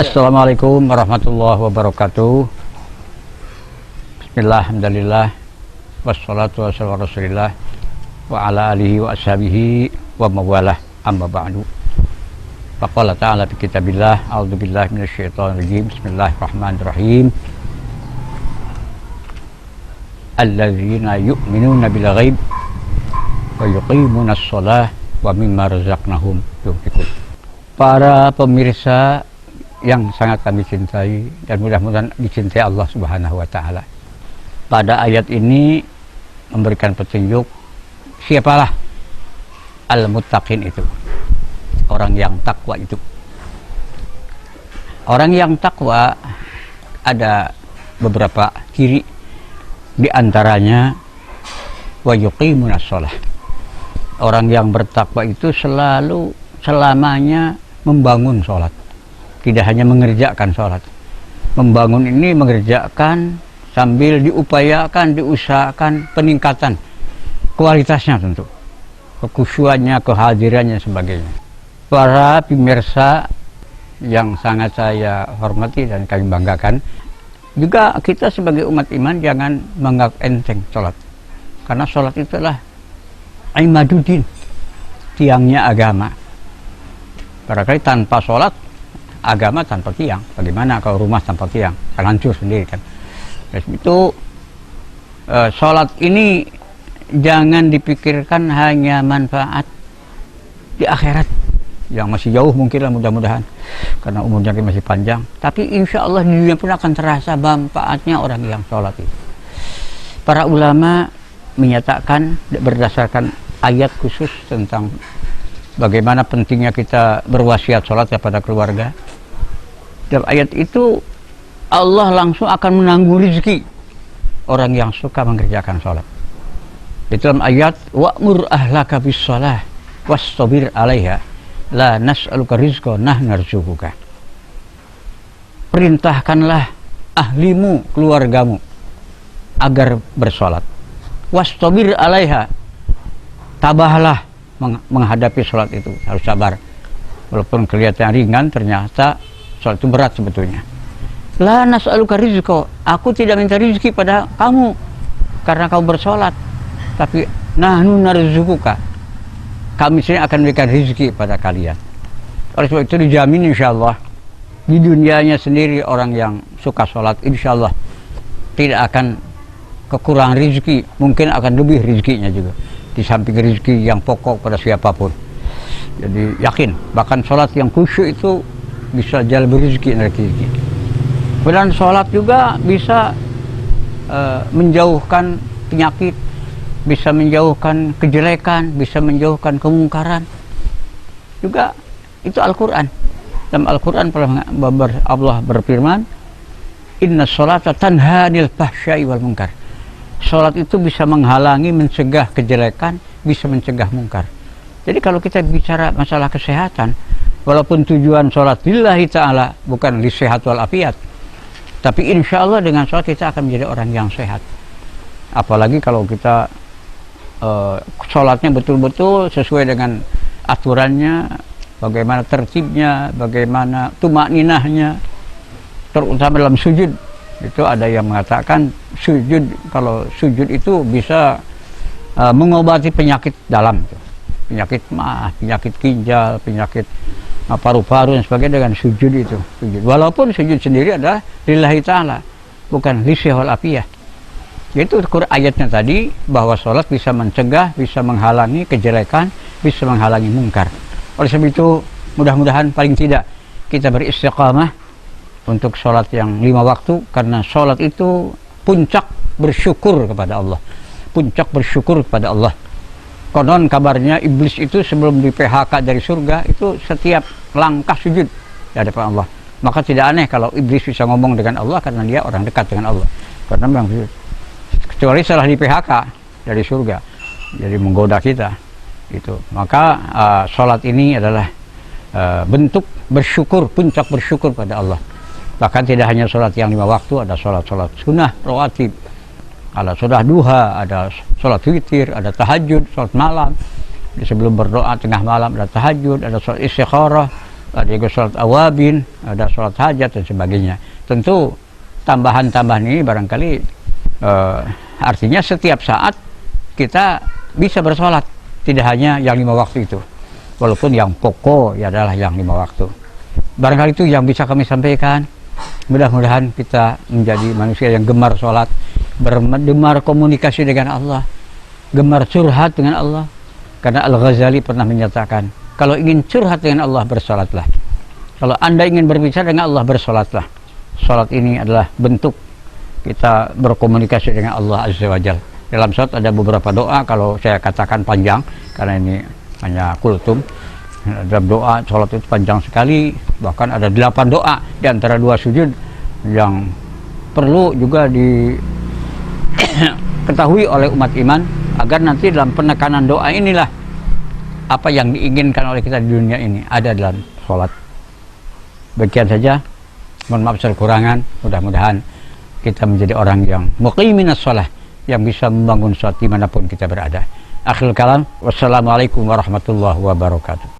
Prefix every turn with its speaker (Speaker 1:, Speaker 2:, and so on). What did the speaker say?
Speaker 1: Assalamualaikum warahmatullahi wabarakatuh. Bismillah, alhamdulillah, wassalatu wassalamu ala rasulillah wa ala alihi wa ashabihi wa mawalah, amma ba'du. Faqala ta'ala fi kitabillah, a'udzubillahi minasyaitonir rajim. Bismillahirrahmanirrahim. Alladzina yu'minuna bil ghaib wa yuqimuna shalah wa mimma razaqnahum yunfiqun. Para pemirsa yang sangat kami cintai dan mudah-mudahan dicintai Allah Subhanahu wa Ta'ala, pada ayat ini memberikan petunjuk siapalah al-muttaqin itu, orang yang takwa itu. Orang yang takwa ada beberapa ciri, di antaranya wa yuqimunas shalah. Orang yang bertakwa itu selalu selamanya membangun sholat, tidak hanya mengerjakan sholat. Membangun ini mengerjakan sambil diupayakan, diusahakan peningkatan kualitasnya, tentu kekhusyuannya, kehadirannya, sebagainya. Para pemirsa yang sangat saya hormati dan kami banggakan, juga kita sebagai umat iman jangan menganggap enteng sholat, karena sholat itulah imaduddin, tiangnya agama. Barangkali tanpa sholat, agama tanpa tiang. Bagaimana kalau rumah tanpa tiang? Akan hancur sendiri kan. Jadi itu sholat ini jangan dipikirkan hanya manfaat di akhirat yang masih jauh mungkin lah, mudah-mudahan karena umurnya masih panjang. Tapi insya Allah di dunia pun akan terasa manfaatnya orang yang sholat itu. Para ulama menyatakan berdasarkan ayat khusus tentang bagaimana pentingnya kita berwasiat sholat kepada keluarga. Dalam ayat itu Allah langsung akan menanggung rezeki orang yang suka mengerjakan sholat. Di dalam ayat wa'mur ahlaka bis shalah wastabir 'alaiha la nas'aluka rizqa nahnu narzuquka. Perintahkanlah ahlimu, keluargamu agar bersolat. Wastabir 'alaiha, tabahlah menghadapi sholat itu, harus sabar. Walaupun kelihatan ringan, ternyata sholat itu berat sebetulnya. La nas'aluka rizqa, aku tidak minta rezeki pada kamu karena kamu bersolat, tapi nahnu narzuquka, kami sini akan memberikan rezeki pada kalian. Oleh sebab itu dijamin insyaallah di dunianya sendiri orang yang suka sholat insyaallah tidak akan kekurangan rezeki, mungkin akan lebih rezekinya juga di samping rezeki yang pokok pada siapapun. Jadi yakin, bahkan sholat yang khusyuk itu bisa jalb rezeki dari rezeki. Kemudian sholat juga bisa menjauhkan penyakit, bisa menjauhkan kejelekan, bisa menjauhkan kemungkaran. Juga itu Al-Quran. Dalam Al-Quran Allah berfirman, inna sholata tanha 'anil fahsya'i wal munkar. Sholat itu bisa menghalangi, mencegah kejelekan, bisa mencegah mungkar. Jadi kalau kita bicara masalah kesehatan, walaupun tujuan sholat lillahi ta'ala, bukan li sehat wal afiat, tapi insya Allah dengan sholat kita akan menjadi orang yang sehat. Apalagi kalau kita sholatnya betul-betul sesuai dengan aturannya, bagaimana tertibnya, bagaimana tumakninahnya, terutama dalam sujud. Itu ada yang mengatakan sujud, kalau sujud itu bisa mengobati penyakit dalam, penyakit mah, penyakit ginjal, penyakit paru-paru dan sebagainya dengan sujud itu. Sujud. Walaupun sujud sendiri adalah lillahi ta'ala, bukan lisihul afiyah. Itu ayatnya tadi bahwa sholat bisa mencegah, bisa menghalangi kejelekan, bisa menghalangi mungkar. Oleh sebab itu mudah-mudahan paling tidak kita beristiqamah untuk sholat yang 5 waktu, karena sholat itu puncak bersyukur kepada Allah, puncak bersyukur kepada Allah. Konon kabarnya iblis itu sebelum di PHK dari surga itu setiap langkah sujud di hadapan Allah. Maka tidak aneh kalau iblis bisa ngomong dengan Allah, karena dia orang dekat dengan Allah. Karena memang kecuali setelah di PHK dari surga, jadi menggoda kita itu. Maka sholat ini adalah bentuk bersyukur, puncak bersyukur pada Allah. Bahkan tidak hanya sholat yang 5 waktu, ada sholat-sholat sunnah rawatib, ada sholat duha, ada sholat witir, ada tahajud, sholat malam. Sebelum berdoa tengah malam ada tahajud, ada sholat istikharah, ada juga sholat awabin, ada sholat hajat dan sebagainya. Tentu tambahan-tambahan ini barangkali artinya setiap saat kita bisa bersolat, tidak hanya yang 5 waktu itu, walaupun yang pokok ya adalah yang 5 waktu. Barangkali itu yang bisa kami sampaikan. Mudah-mudahan kita menjadi manusia yang gemar sholat, gemar komunikasi dengan Allah, gemar curhat dengan Allah. Karena Al-Ghazali pernah menyatakan, kalau ingin curhat dengan Allah, bersolatlah. Kalau Anda ingin berbicara dengan Allah, bersolatlah. Sholat ini adalah bentuk kita berkomunikasi dengan Allah Azza wa Jalla. Dalam sholat ada beberapa doa, kalau saya katakan panjang, karena ini hanya kultum. Dalam doa, sholat itu panjang sekali, bahkan ada 8 doa di antara 2 sujud yang perlu juga diketahui oleh umat iman, agar nanti dalam penekanan doa inilah apa yang diinginkan oleh kita di dunia ini ada dalam sholat. Demikian saja, mohon maaf segala kekurangan. Mudah-mudahan kita menjadi orang yang muqiminas shalah, yang bisa membangun sholat dimanapun kita berada. Akhirul kalam, wassalamualaikum warahmatullahi wabarakatuh.